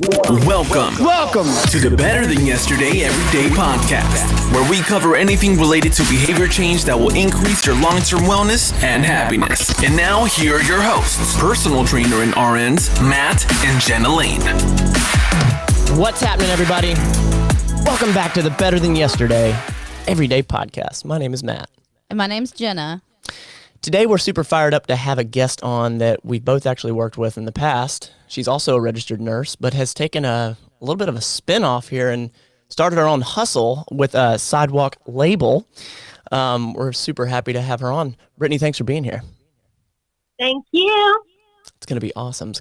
Welcome to the Better Than Yesterday Everyday Podcast, where we cover anything related to behavior change that will increase your long-term wellness and happiness. And now, here are your hosts, personal trainer and RNs, Matt and Jenna Lane. What's happening, everybody? Welcome back to the Better Than Yesterday Everyday Podcast. My name is Matt. And my name's Jenna. Today, we're super fired up to have a guest on that we've both actually worked with in the past. She's also a registered nurse, but has taken a little bit of a spin-off here and started her own hustle with a Sidewalk Label. We're super happy to have her on. Brittany, thanks for being here. Thank you. It's going to be awesome.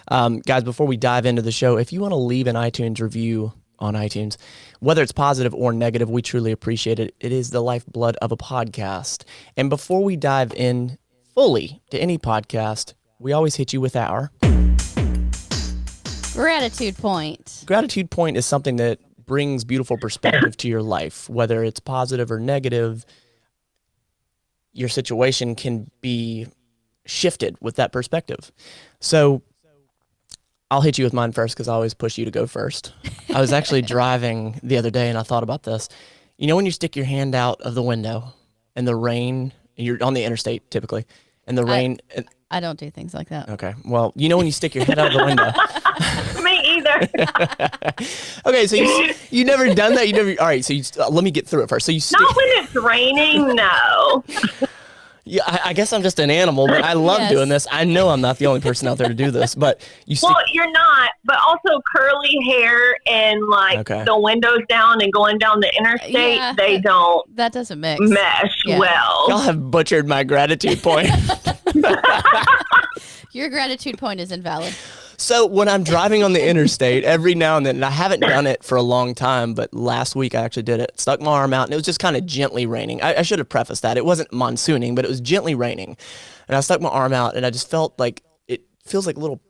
Yeah. Guys, before we dive into the show, if you want to leave an iTunes review on iTunes, whether it's positive or negative, we truly appreciate it. It is the lifeblood of a podcast. And before we dive in fully to any podcast, we always hit you with our gratitude point. Gratitude point is something that brings beautiful perspective to your life, whether it's positive or negative. Your situation can be shifted with that perspective. So I'll hit you with mine first because I always push you to go first. I was actually driving the other day and I thought about this. You know when you stick your hand out of the window and the rain, you're on the interstate typically, and the rain... I don't do things like that. Okay. Well, you know when you stick your head out of the window. Me either. Okay, so you never done that? All right, so let me get through it first. So you Not when it's raining, no. Yeah, I guess I'm just an animal, but I love doing this. I know I'm not the only person out there to do this, but Well, you're not, but also curly hair and the windows down and going down the interstate, they don't. That doesn't mesh well. Y'all have butchered my gratitude point. Your gratitude point is invalid. So when I'm driving on the interstate, every now and then, and I haven't done it for a long time, but last week I actually did it, stuck my arm out, and it was just kind of gently raining. I should have prefaced that. It wasn't monsooning, but it was gently raining. And I stuck my arm out, and I just felt like it feels like little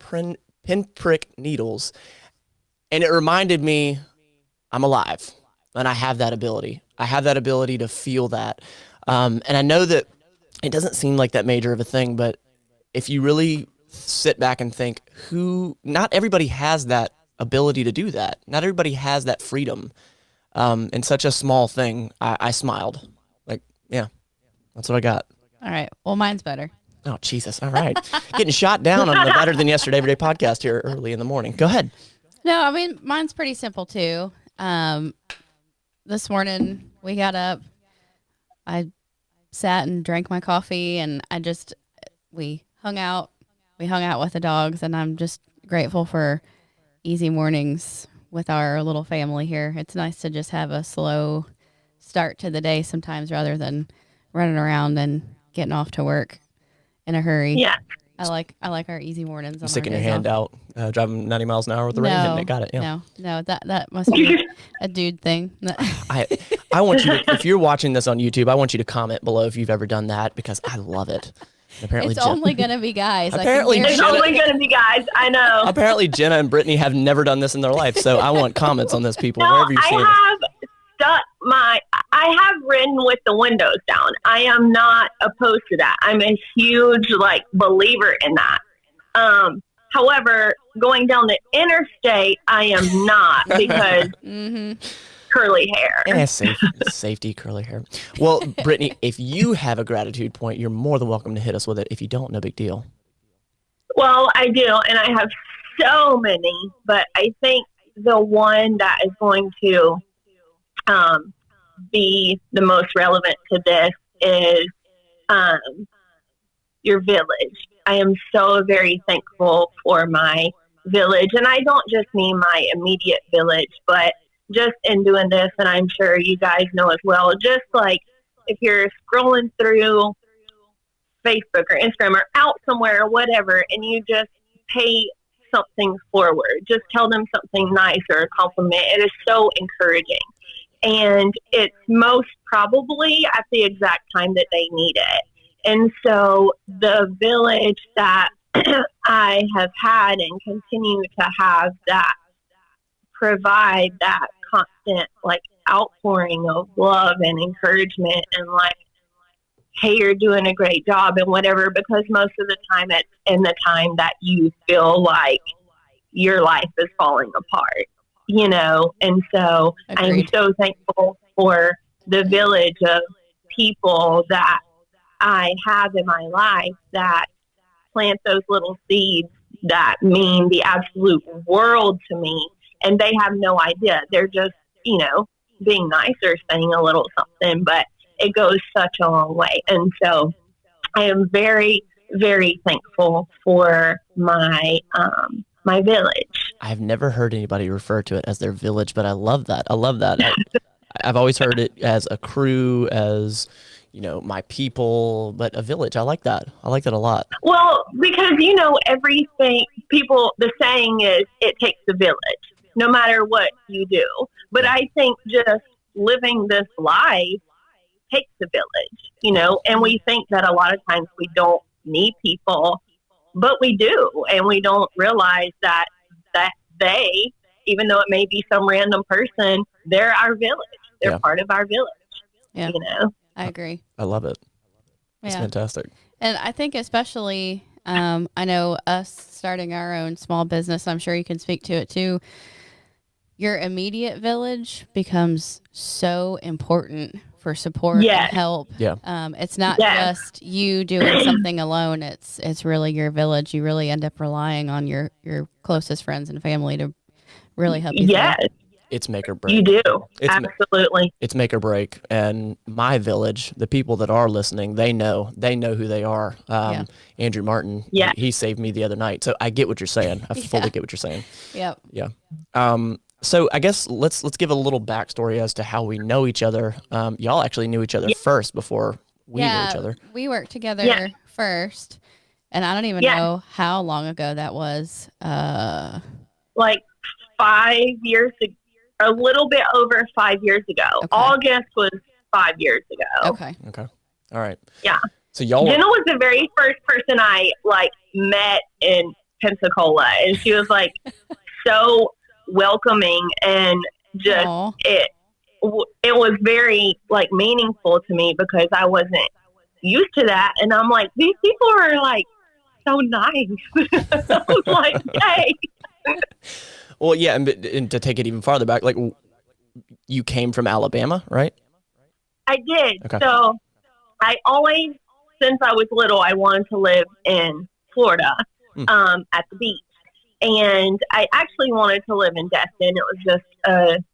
pinprick needles. And it reminded me I'm alive, and I have that ability. I have that ability to feel that. And I know that it doesn't seem like that major of a thing, but if you really sit back and think, not everybody has that ability to do that. Not everybody has that freedom. In such a small thing, I smiled. That's what I got. All right. Well, mine's better. Oh, Jesus. All right. Getting shot down on the Better Than Yesterday Everyday Podcast here early in the morning. Go ahead. No, I mean, mine's pretty simple too. This morning we got up, I sat and drank my coffee, and we hung out with the dogs, and I'm just grateful for easy mornings with our little family here. It's nice to just have a slow start to the day sometimes rather than running around and getting off to work in a hurry. Yeah. I like our easy mornings. On sticking your hand out, driving 90 miles an hour with the rain hitting it. Got it. Yeah. No, that must be a dude thing. I want you to, if you're watching this on YouTube, I want you to comment below if you've ever done that, because I love it. Apparently it's only going to be guys. It's only going to be guys. I know. Apparently Jenna and Brittany have never done this in their life, so I want comments on this, people. Wherever you see it. I have ridden with the windows down. I am not opposed to that. I'm a huge believer in that. However, going down the interstate, I am not, because curly hair. Yeah, safety, curly hair. Well, Brittany, if you have a gratitude point, you're more than welcome to hit us with it. If you don't, no big deal. Well, I do, and I have so many, but I think the one that is going to be the most relevant to this is your village. I am so very thankful for my village, and I don't just mean my immediate village, but just in doing this, and I'm sure you guys know as well, just if you're scrolling through Facebook or Instagram or out somewhere or whatever, and you just pay something forward, just tell them something nice or a compliment. It is so encouraging. And it's most probably at the exact time that they need it. And so the village that I have had and continue to have that provide that constant outpouring of love and encouragement and hey, you're doing a great job and whatever, because most of the time it's in the time that you feel like your life is falling apart, And so I am Agreed. so thankful for the village of people that I have in my life that plant those little seeds that mean the absolute world to me. And they have no idea. They're just, being nice or saying a little something, but it goes such a long way. And so I am very, very thankful for my my village. I've never heard anybody refer to it as their village, but I love that. I've always heard it as a crew, as my people, but a village. I like that. I like that a lot. Well, because everything the saying is it takes a village, no matter what you do. But I think just living this life takes a village, and we think that a lot of times we don't need people, but we do, and we don't realize that they, even though it may be some random person, they're our village. They're part of our village. Yeah. I agree. I love it. It's fantastic. And I think especially, I know us starting our own small business, I'm sure you can speak to it too. Your immediate village becomes so important for support and help. Yeah. It's not just you doing something alone. It's really your village. You really end up relying on your closest friends and family to really help you. Yes. It's make or break. You do. Absolutely. It's make or break. And my village, the people that are listening, they know who they are. Andrew Martin, he saved me the other night. So I get what you're saying. I fully get what you're saying. Yep. Yeah. So I guess let's give a little backstory as to how we know each other. Y'all actually knew each other first before we knew each other. We worked together first. And I don't even know how long ago that was. Like 5 years ago. A little bit over 5 years ago. Okay. August was 5 years ago. Okay. All right. Yeah. So y'all Jenna was the very first person I met in Pensacola, and she was so welcoming, and just it was very meaningful to me because I wasn't used to that, and I'm like, these people are so nice. I was like, hey. Well, yeah, and to take it even farther back, you came from Alabama, right? I did. Okay. So I always, since I was little, I wanted to live in Florida, at the beach. And I actually wanted to live in Destin. It was just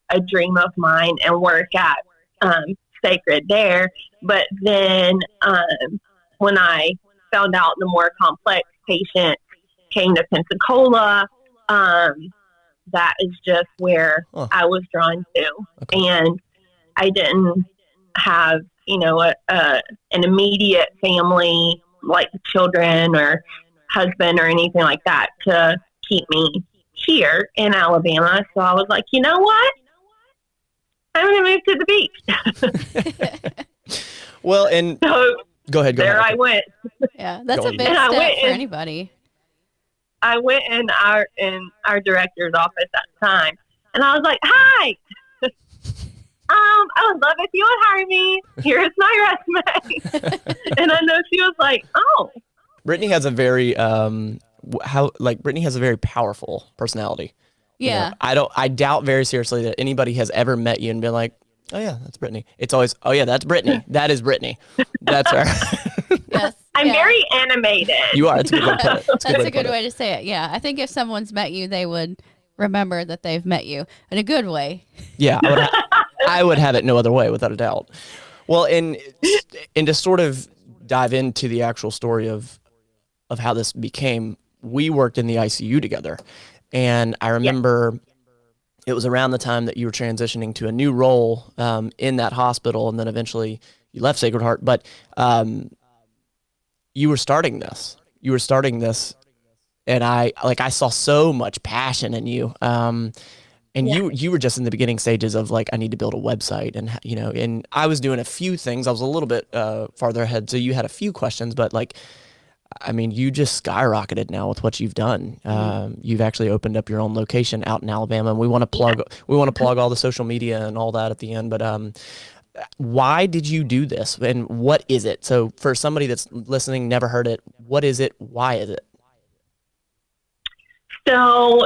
a dream of mine, and work at Sacred there. But then when I found out the more complex patients came to Pensacola, that is just where I was drawn to. Okay. And I didn't have, an immediate family, like children or husband or anything like that to keep me here in Alabama. So I was like, you know what? I'm going to move to the beach. Well, and so go ahead. I went. Yeah, that's a big step for anybody. I went in our director's office at the time, and I was like, "Hi, I would love if you would hire me. Here's my resume." And I know she was like, "Oh." Brittany has a very Brittany has a very powerful personality. Yeah. I doubt very seriously that anybody has ever met you and been like, "Oh yeah, that's Brittany." It's always, "Oh yeah, that's Brittany. That is Brittany. That's her." Yes. I'm very animated. You are. It's a good way to put it. That's a good way to say it. Yeah. I think if someone's met you, they would remember that they've met you in a good way. Yeah. I would have it no other way, without a doubt. Well, and to sort of dive into the actual story of how this became, we worked in the ICU together. And I remember it was around the time that you were transitioning to a new role in that hospital, and then eventually you left Sacred Heart. But you were starting this. And I saw so much passion in you. And you were just in the beginning stages of I need to build a website, and and I was doing a few things. I was a little bit farther ahead, so you had a few questions, but you just skyrocketed now with what you've done. You've actually opened up your own location out in Alabama, and we want to plug all the social media and all that at the end. But why did you do this, and what is it? So for somebody that's listening, never heard it, what is it? Why is it? So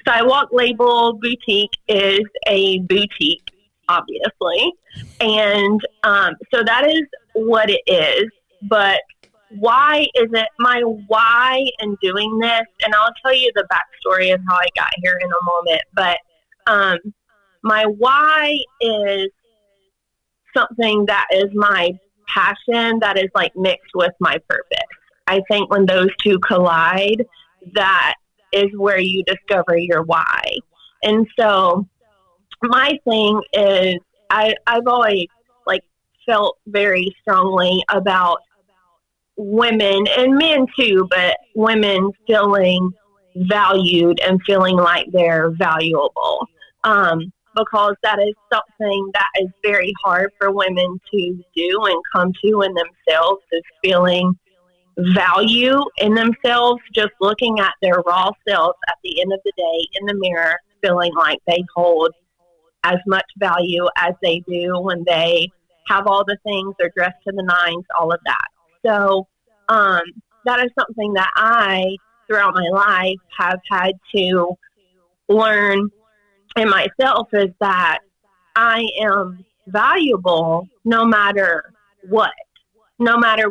Sidewalk Label Boutique is a boutique, obviously. And so that is what it is. But why is it my why in doing this? And I'll tell you the backstory of how I got here in a moment. But my why is something that is my passion that is like mixed with my purpose. I think when those two collide, that is where you discover your why. And so my thing is I've always like felt very strongly about women and men too, but women feeling valued and feeling like they're valuable. Because that is something that is very hard for women to do and come to in themselves, is feeling value in themselves, just looking at their raw selves at the end of the day in the mirror, feeling like they hold as much value as they do when they have all the things, they're dressed to the nines, all of that. So that is something that I, throughout my life, have had to learn in myself, is that I am valuable no matter what, no matter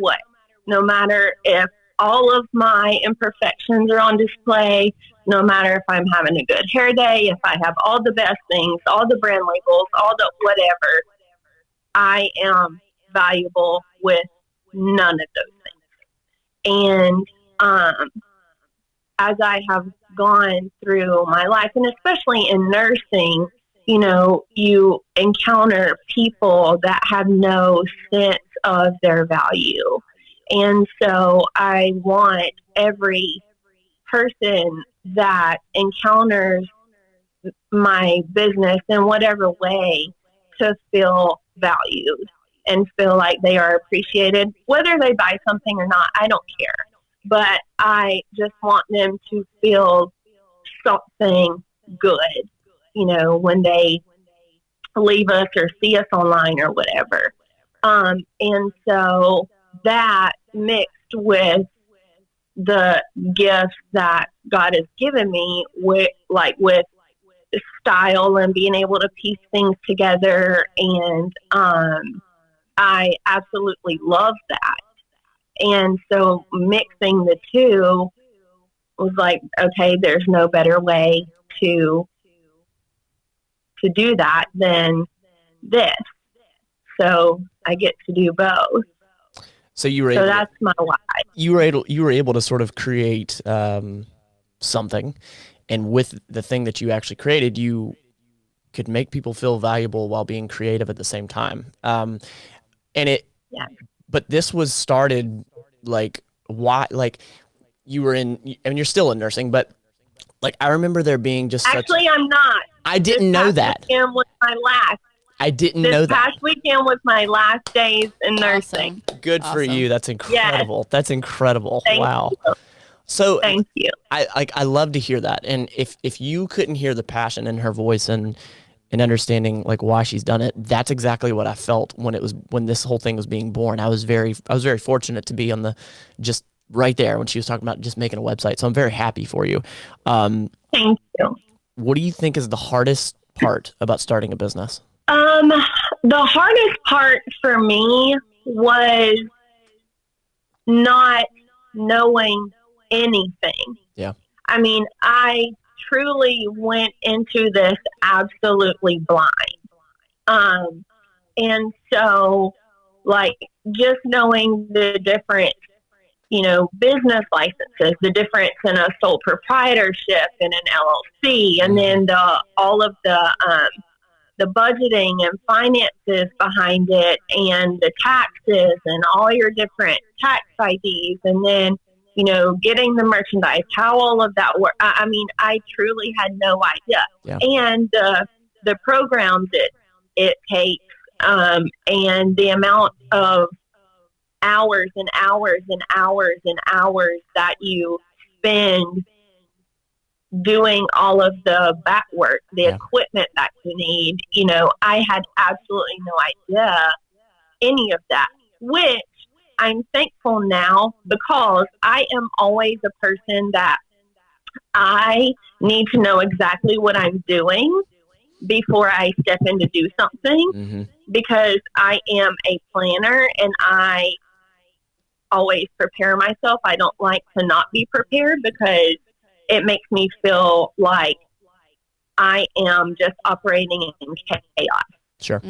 if all of my imperfections are on display, no matter if I'm having a good hair day, if I have all the best things, all the brand labels, all the whatever, I am valuable with none of those things. And as I have gone through my life, and especially in nursing, you know, you encounter people that have no sense of their value. And so I want every person that encounters my business in whatever way to feel valued and feel like they are appreciated, whether they buy something or not. I don't care. But I just want them to feel something good, you know, when they leave us or see us online or whatever. And so that mixed with the gifts that God has given me with style and being able to piece things together. And I absolutely love that. And so mixing the two was like, okay, there's no better way to do that than this. So I get to do both. So that's my why. You were able to sort of create something, and with the thing that you actually created, you could make people feel valuable while being creative at the same time. But this was started like why? Like you were in, and you're still in nursing, but like I remember there being just actually I'm not. I didn't know that. This weekend was my last. I didn't know that. This past weekend was my last days in nursing. Awesome. Good for you. That's incredible. Yes. That's incredible. Wow. You. So thank you. I love to hear that. And if you couldn't hear the passion in her voice and understanding like why she's done it, that's exactly what I felt when this whole thing was being born. I was very fortunate to be on the just right there when she was talking about just making a website. So I'm very happy for you. Thank you. What do you think is the hardest part about starting a business? The hardest part for me was not knowing anything. Yeah. I mean, I truly went into this absolutely blind. And so like just knowing the different, you know, business licenses, the difference in a sole proprietorship and an LLC, and then all of the budgeting and finances behind it, and the taxes and all your different tax IDs, and then, you know, getting the merchandise, how all of that works. I mean, I truly had no idea. Yeah. And the programs it takes, and the amount of hours and hours and hours and hours that you spend doing all of the back work, the equipment that you need. You know, I had absolutely no idea any of that, which I'm thankful now, because I am always a person that I need to know exactly what I'm doing before I step in to do something, because I am a planner and I always prepare myself. I don't like to not be prepared because it makes me feel like I am just operating in chaos. Sure.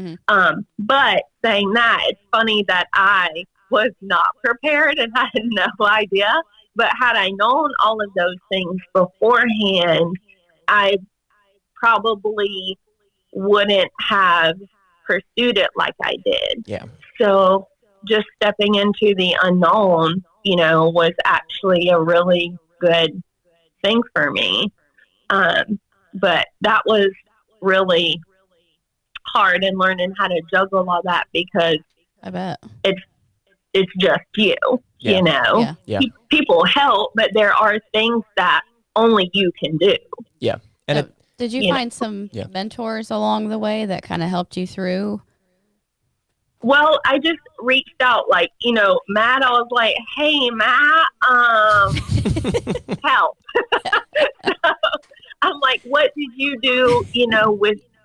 But saying that, it's funny that I was not prepared and had no idea. But had I known all of those things beforehand, I probably wouldn't have pursued it like I did. Yeah. So just stepping into the unknown, was actually a really good thing for me. But that was really hard, and learning how to juggle all that, because I bet it's just you, Yeah. People help, but there are things that only you can do. Yeah. And did you find some mentors along the way that kind of helped you through? Well, I just reached out, Matt, I was like, hey, Matt, help. So I'm like, what did you do,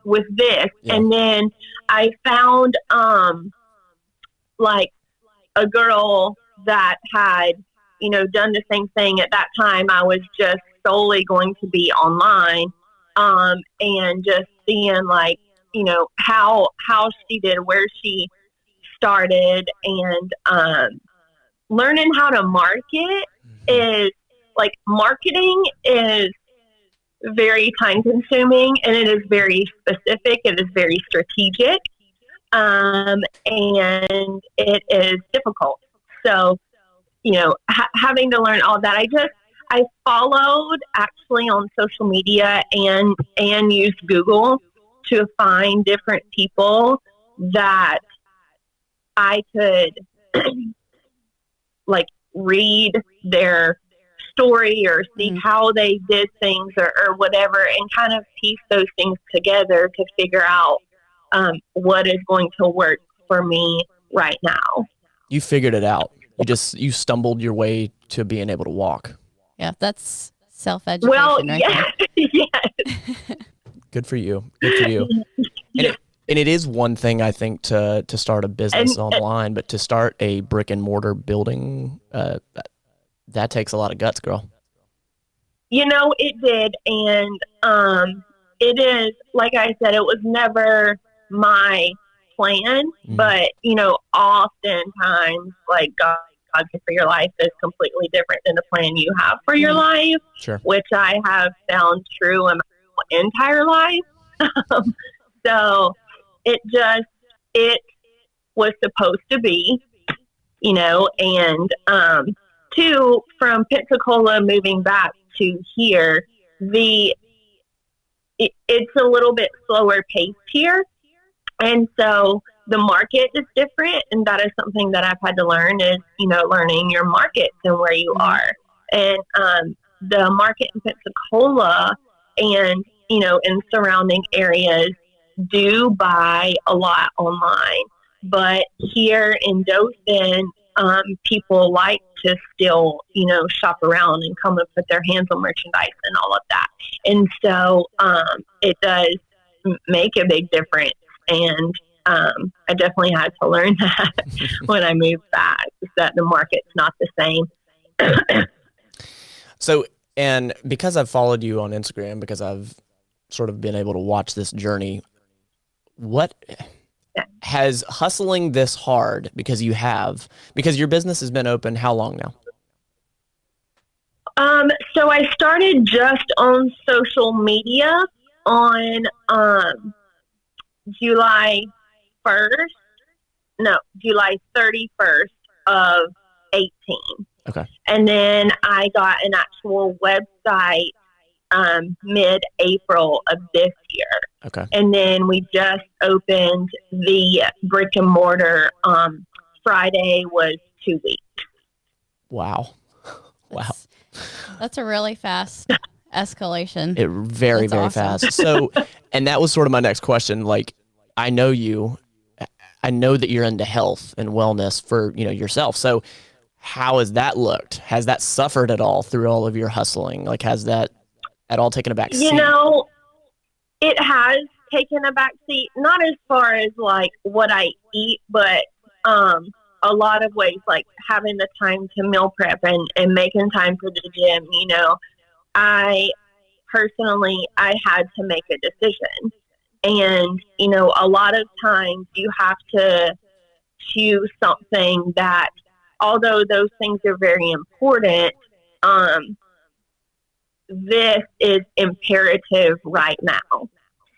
with this? Yeah. And then I found, a girl that had, done the same thing. At that time, I was just solely going to be online, and just seeing, how she did, where she started, and learning how to market is, marketing is very time consuming, and it is very specific. It is very strategic. And it is difficult. So, having to learn all that, I followed actually on social media and used Google to find different people that I could read their story or see how they did things or whatever, and kind of piece those things together to figure out what is going to work for me right now. You figured it out. You stumbled your way to being able to walk. Yeah, that's self-education. Well, right yes. Good for you. Good for you. And it is one thing, I think, to start a business online, but to start a brick and mortar building, that takes a lot of guts, girl. It did. And it is, like I said, it was never my plan, but, oftentimes, God for your life is completely different than the plan you have for your life, Sure. which I have found true in my entire life. So it was supposed to be, and two, from Pensacola moving back to here, it's a little bit slower paced here. And so the market is different. And that is something that I've had to learn is, learning your markets and where you are. And the market in Pensacola and, in surrounding areas do buy a lot online. But here in Dothan, people like to still, shop around and come and put their hands on merchandise and all of that. And so it does make a big difference. And I definitely had to learn that when I moved back, that the market's not the same. So, and because I've followed you on Instagram, because I've sort of been able to watch this journey, what has hustling this hard, because your business has been open how long now? So I started just on social media on July 31st of 18. Okay. And then I got an actual website mid-April of this year. Okay. And then we just opened the brick and mortar. Friday was 2 weeks. Wow. Wow. That's a really fast escalation. Very, That's very awesome. fast. So, and that was sort of my next question. I know you, I know that you're into health and wellness for, yourself. So How has that looked? Has that suffered at all through all of your hustling? Like, has that at all taken a back seat? It has taken a back seat, not as far as like what I eat, but a lot of ways, like having the time to meal prep and making time for the gym. I personally, I had to make a decision. And, a lot of times you have to choose something that, although those things are very important, this is imperative right now.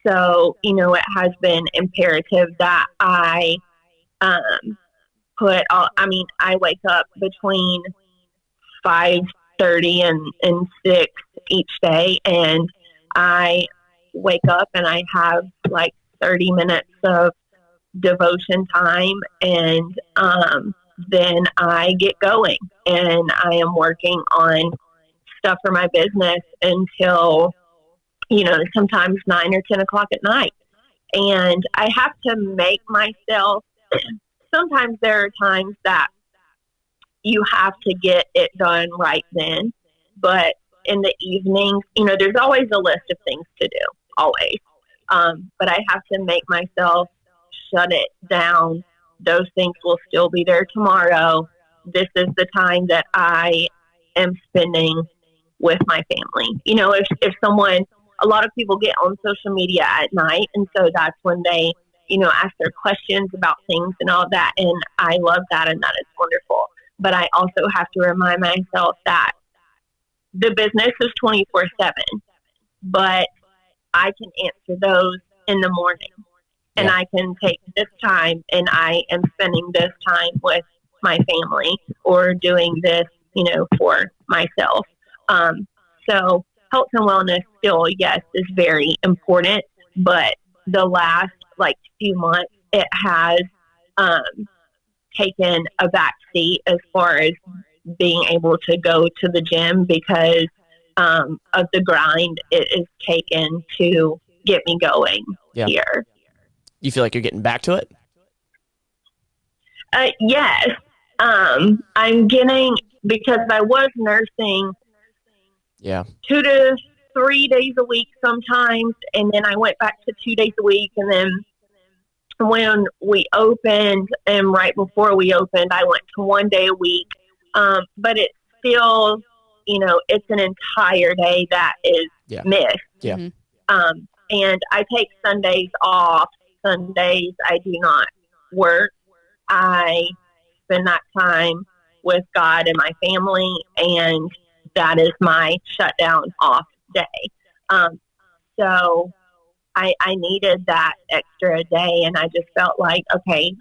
So, it has been imperative that I I wake up between 5:30 and 6 each day, and I wake up and I have like 30 minutes of devotion time, and then I get going and I am working on stuff for my business until, sometimes 9 or 10 o'clock at night. And I have to make myself, sometimes there are times that you have to get it done right then, but in the evenings, there's always a list of things to do, always. But I have to make myself shut it down. Those things will still be there tomorrow. This is the time that I am spending with my family. If someone, a lot of people get on social media at night, and so that's when they, ask their questions about things and all that. And I love that, and that is wonderful. But I also have to remind myself that the business is 24/7, but I can answer those in the morning. And I can take this time and I am spending this time with my family or doing this, for myself. So health and wellness still, yes, is very important. But the last few months, it has taken a back seat as far as being able to go to the gym because of the grind it is taken to get me going here. You feel like you're getting back to it? Yes. I'm getting, because I was nursing 2 to 3 days a week sometimes, and then I went back to 2 days a week, and then when we opened and right before we opened, I went to 1 day a week. But it's still, it's an entire day that is missed. Yeah. And I take Sundays off. Sundays I do not work. I spend that time with God and my family, and that is my shutdown off day. So I needed that extra day, and I just felt like, okay,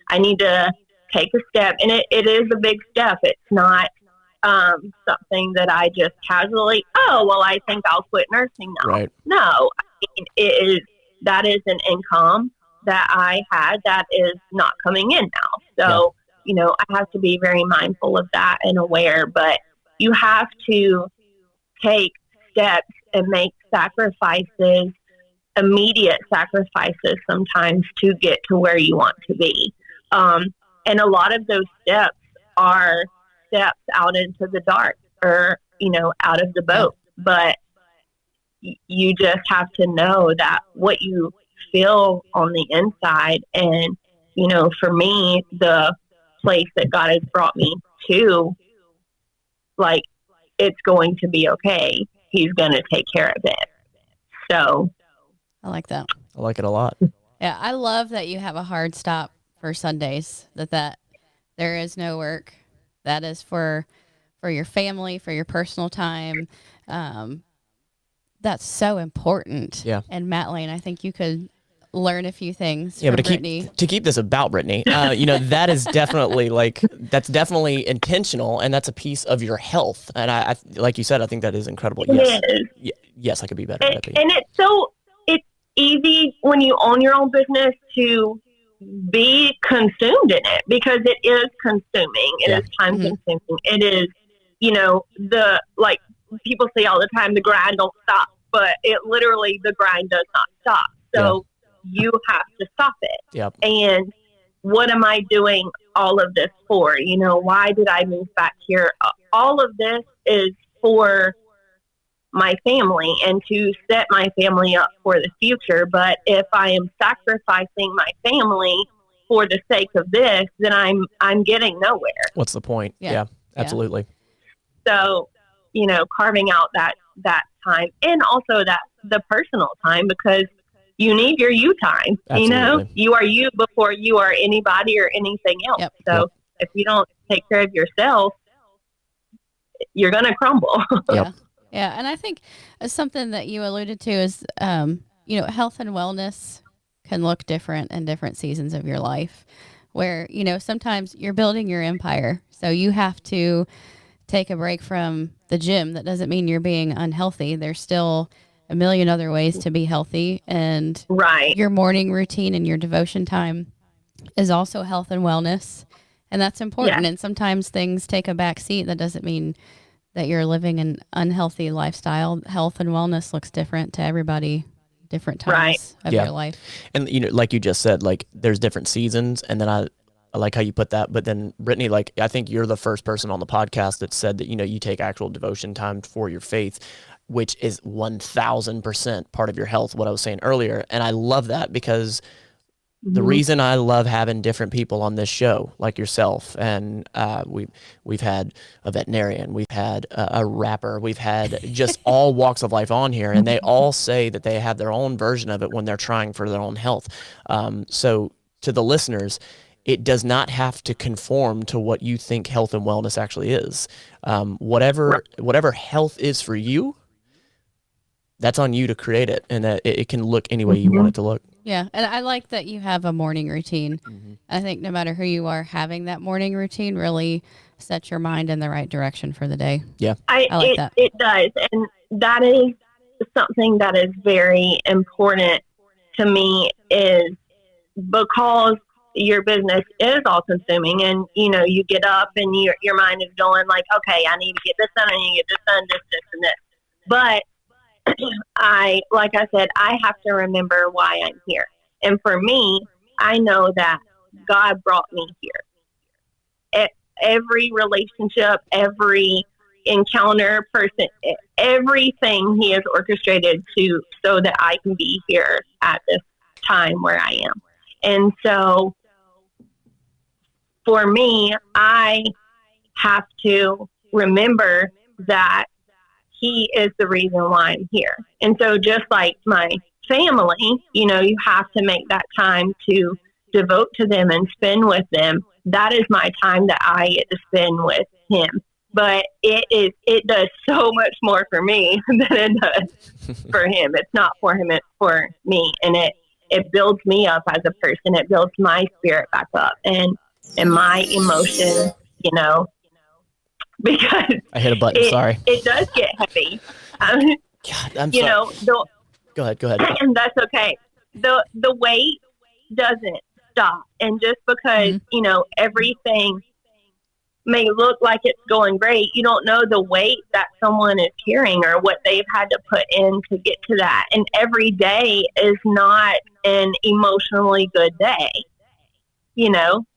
I need to take a step. And it is a big step. It's not something that I just casually, I think I'll quit nursing now. Right. No, that is an income that I had that is not coming in now. So, I have to be very mindful of that and aware, but you have to take steps and make sacrifices, immediate sacrifices sometimes to get to where you want to be. And a lot of those steps are steps out into the dark or, out of the boat. But you just have to know that what you feel on the inside. And, for me, the place that God has brought me to, it's going to be okay. He's going to take care of it. So I like that. I like it a lot. Yeah, I love that you have a hard stop for Sundays, that there is no work. That is for your family, for your personal time. That's so important. Yeah. And Matt Lane, I think you could learn a few things Yeah, from but Brittany. to keep this about Brittany, that is definitely that's definitely intentional, and that's a piece of your health. And I like you said, I think that is incredible. Yes. Yes, I could be better at it. And it's easy when you own your own business to be consumed in it, because it is consuming. It is time consuming. It is, people say all the time, the grind don't stop, but the grind does not stop. So you have to stop it. Yep. And what am I doing all of this for? Why did I move back here? All of this is for my family and to set my family up for the future. But if I am sacrificing my family for the sake of this, then I'm getting nowhere. What's the point? Yeah, absolutely. So, carving out that time, and also that the personal time, because you need your you time. Absolutely. You are you before you are anybody or anything else. Yep. So if you don't take care of yourself, you're going to crumble. Yeah. Yeah. And I think something that you alluded to is, health and wellness can look different in different seasons of your life where, sometimes you're building your empire. So you have to take a break from the gym. That doesn't mean you're being unhealthy. There's still a million other ways to be healthy. And right. Your morning routine and your devotion time is also health and wellness. And that's important. Yeah. And sometimes things take a back seat. That doesn't mean that you're living an unhealthy lifestyle. Health and wellness looks different to everybody, different times of your life. And, like you just said, like there's different seasons. And then I like how you put that. But then Brittany, like, I think you're the first person on the podcast that said that, you take actual devotion time for your faith, which is 1000% part of your health, what I was saying earlier. And I love that because the reason I love having different people on this show, like yourself, and we've had a veterinarian, we've had a rapper, we've had just all walks of life on here, and they all say that they have their own version of it when they're trying for their own health. So to the listeners, it does not have to conform to what you think health and wellness actually is. Whatever health is for you, that's on you to create it, and it can look any way you want it to look. Yeah, and I like that you have a morning routine. I think no matter who you are, having that morning routine really sets your mind in the right direction for the day. Yeah, I like that. It does, and that is something that is very important to me, is because your business is all consuming, and you get up and your mind is going like, okay, I need to get this done, I need to get this done, this and this. But like I said, I have to remember why I'm here. And for me, I know that God brought me here. Every relationship, every encounter, person, everything He has orchestrated so that I can be here at this time where I am. And so for me, I have to remember that He is the reason why I'm here. And so just like my family, you have to make that time to devote to them and spend with them. That is my time that I get to spend with Him. But it does so much more for me than it does for Him. It's not for Him, it's for me. And it builds me up as a person. It builds my spirit back up and my emotions, because I hit a button. Sorry. It does get heavy. God, I'm sorry. Go ahead. That's okay. The weight doesn't stop. And just because, everything may look like it's going great, you don't know the weight that someone is carrying or what they've had to put in to get to that. And every day is not an emotionally good day.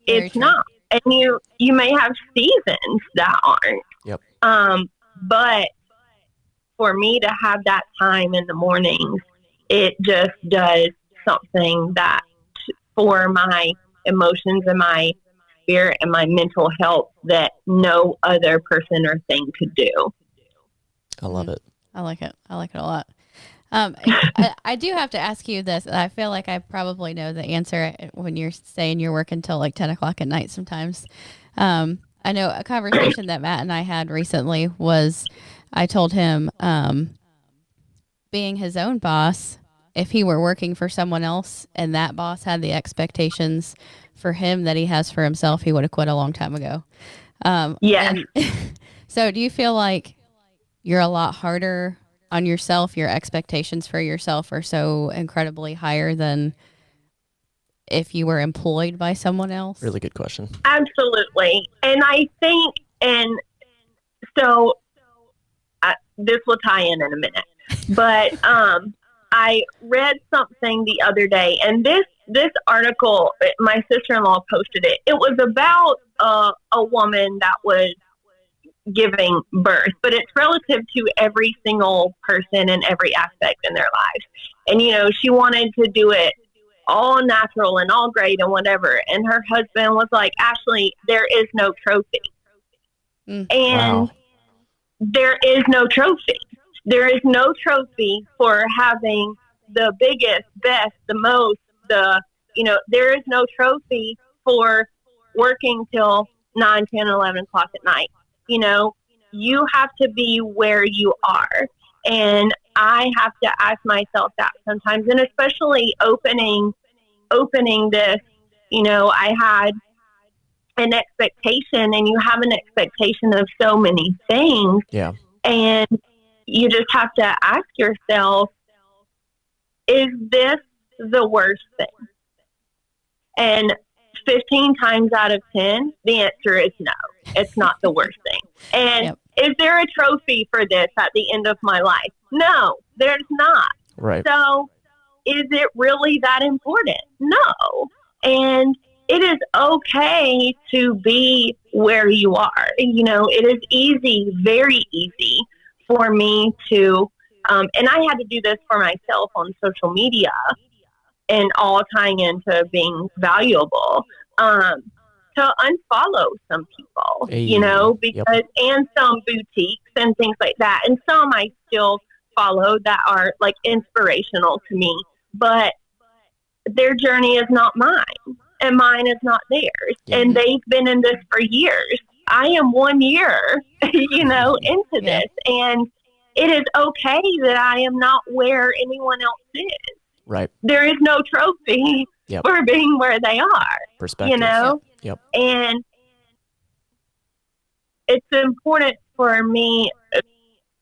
It's not. And you may have seasons that aren't. Yep. But for me to have that time in the mornings, it just does something that for my emotions and my spirit and my mental health that no other person or thing could do. I love it. I like it. I like it a lot. I do have to ask you this. I feel like I probably know the answer when you're saying you're working till like 10 o'clock at night sometimes. I know a conversation that Matt and I had recently was I told him being his own boss, if he were working for someone else and that boss had the expectations for him that he has for himself, he would have quit a long time ago. Yeah. So do you feel like you're a lot harder on yourself? Your expectations for yourself are so incredibly higher than if you were employed by someone else? Really good question. Absolutely. And I think, and so this will tie in a minute, but I read something the other day, and this this article, my sister-in-law posted it. It was about a woman that was giving birth, but it's relative to every single person in every aspect in their lives. And, you know, she wanted to do it all natural and all great and whatever. And her husband was like, Ashley, there is no trophy. And Wow. there is no trophy. There is no trophy for having the biggest, best, the most, there is no trophy for working till 9, 10, 11 o'clock at night. You know, you have to be where you are. And I have to ask myself that sometimes, and especially opening this, you know, I had an expectation, and you have an expectation of so many things. Yeah. And you just have to ask yourself, is this the worst thing? And 15 times out of 10, the answer is no. It's not the worst thing. And is there a trophy for this at the end of my life? No, there's not. Right. So is it really that important? No. And it is okay to be where you are. You know, it is easy, very easy for me to, and I had to do this for myself on social media, and all tying into being valuable, to unfollow some people, you know, because, and some boutiques and things like that. And some I still follow that are like inspirational to me, but their journey is not mine and mine is not theirs. And they've been in this for years. I am 1 year, you know, into this, and it is okay that I am not where anyone else is. Right. There is no trophy for being where they are. Perspective. You know? Yep. And it's important for me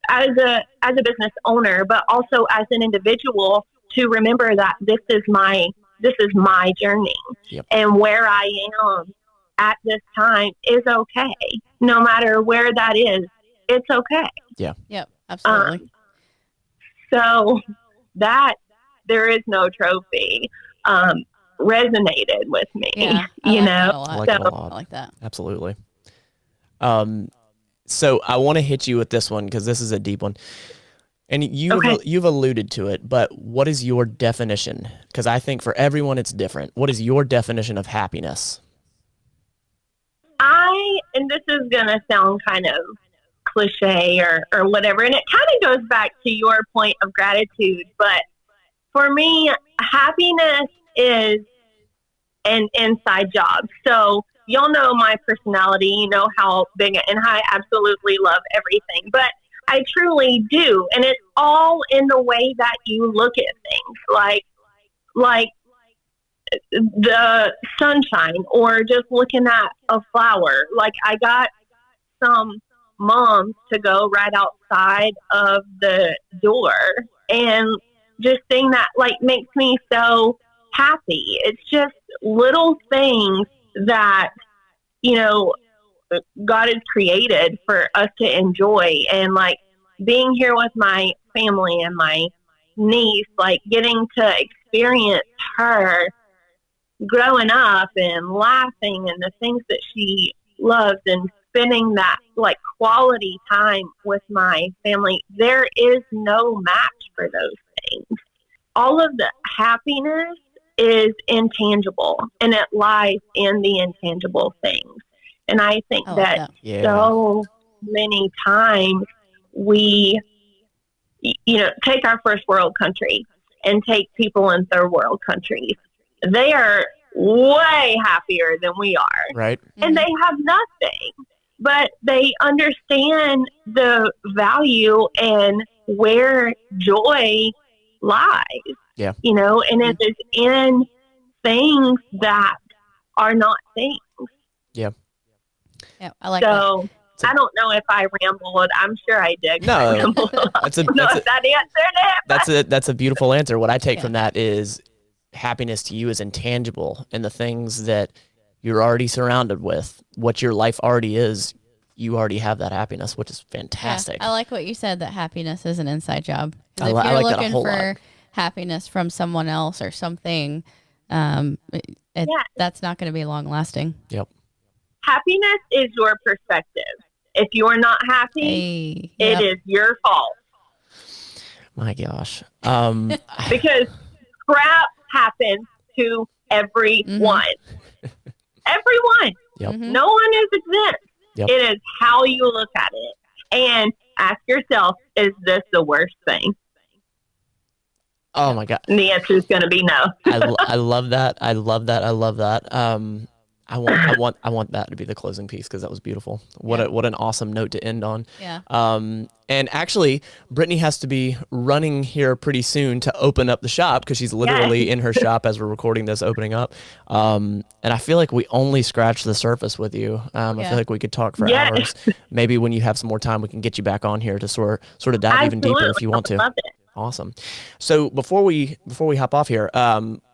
as a business owner, but also as an individual, to remember that this is my journey. Yep. And where I am at this time is okay. No matter where that is, it's okay. Yeah. Yep. Absolutely. So that there is no trophy resonated with me. Yeah, you like know, I like it a lot. I like that. Absolutely. So I want to hit you with this one because this is a deep one. And you've alluded to it, but what is your definition? Because I think for everyone it's different. What is your definition of happiness? And this is going to sound kind of cliche or whatever, and it kind of goes back to your point of gratitude, but for me, happiness is an inside job. So y'all know my personality, you know how big, and I absolutely love everything, but I truly do. And it's all in the way that you look at things, like the sunshine, or just looking at a flower. Like, I got some moms to go right outside of the door, and just seeing that, like, makes me so happy. It's just little things that, you know, God has created for us to enjoy. And like being here with my family and my niece, like getting to experience her growing up and laughing and the things that she loves, and spending that like quality time with my family. There is no match for those things. All of the happiness is intangible, and it lies in the intangible things. And I think that so many times we, you know, take our first world country and take people in third world countries. They are way happier than we are. Right. And they have nothing, but they understand the value and where joy lies. Yeah. You know, and it is in things that are not things. Yeah. Yeah, I like that. So I don't know if I rambled. I'm sure I did. No, if that answered it. That's a beautiful answer. What I take from that is happiness to you is intangible, and the things that you're already surrounded with, what your life already is, you already have that happiness, which is fantastic. Yeah, I like what you said, that happiness is an inside job. I If like you're that a looking whole for lot. happiness from someone else or something, That's not going to be long lasting. Yep. Happiness is your perspective. If you're not happy, it is your fault. My gosh. Because crap happens to everyone. Everyone. Yep. No one is exempt. Yep. It is how you look at it. And ask yourself, is this the worst thing? Oh my God. And the answer is going to be no. I love that. I love that. I want that to be the closing piece because that was beautiful. What an awesome note to end on. Yeah. And actually, Brittany has to be running here pretty soon to open up the shop because she's literally in her shop as we're recording this, opening up. And I feel like we only scratched the surface with you. I feel like we could talk for hours. Maybe when you have some more time, we can get you back on here to sort of dive even deeper if you want to. Love it. Awesome. So before we hop off here,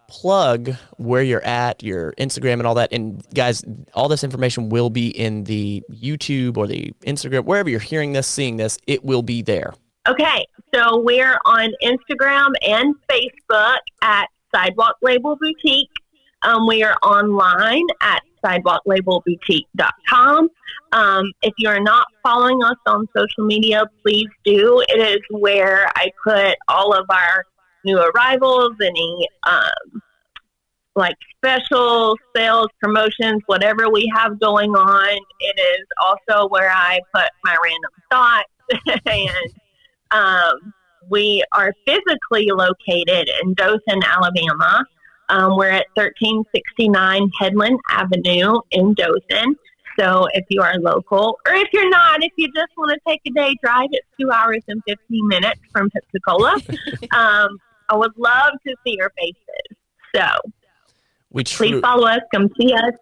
plug where you're at, your Instagram and all that. And guys, all this information will be in the YouTube or the Instagram, wherever you're hearing this, seeing this, it will be there. Okay. So we're on Instagram and Facebook at Sidewalk Label Boutique. We are online at sidewalklabelboutique.com. If you're not following us on social media, please do. It is where I put all of our new arrivals, any like special sales, promotions, whatever we have going on. It is also where I put my random thoughts. And we are physically located in Dothan, Alabama. We're at 1369 Headland Avenue in Dothan. So if you are local, or if you're not, if you just want to take a day drive, it's 2 hours and 15 minutes from Pensacola. I would love to see your faces. So please follow us. Come see us.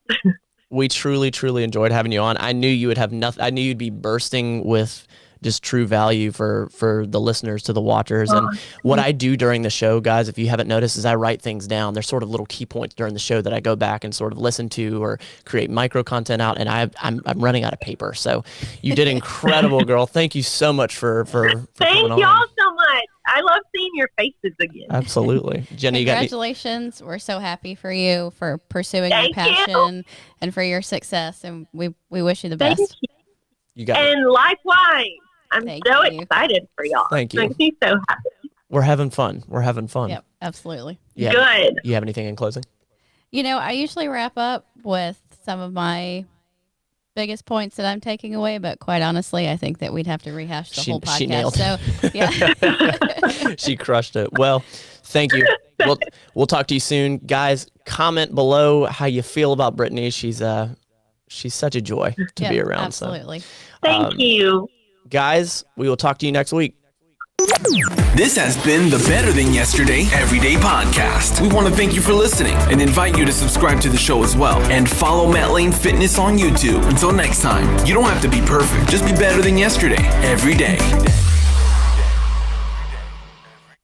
We truly, truly enjoyed having you on. I knew you would have nothing. I knew you'd be bursting with just true value for the listeners, to the watchers. And what I do during the show, guys, if you haven't noticed, is I write things down. There's sort of little key points during the show that I go back and sort of listen to or create micro content out. And I'm running out of paper. So you did incredible, girl. Thank you so much for Thank y'all so much. I love seeing your faces again. Absolutely. Jenny, congratulations. We're so happy for you for pursuing your passion and for your success. And we wish you the best. Thank you. You got and likewise. I'm so excited for y'all. Thank you. Makes me so happy. We're having fun. Yep, absolutely. Yeah. Good. You have anything in closing? I usually wrap up with some of my biggest points that I'm taking away, but quite honestly, I think that we'd have to rehash the whole podcast. She nailed it. So, yeah. She crushed it. Well, thank you. We'll talk to you soon. Guys, comment below how you feel about Brittany. She's such a joy to be around. Absolutely. So. Thank you. Guys, we will talk to you next week. This has been the Better Than Yesterday Everyday Podcast. We want to thank you for listening and invite you to subscribe to the show as well. And follow Matt Lane Fitness on YouTube. Until next time, you don't have to be perfect. Just be better than yesterday every day.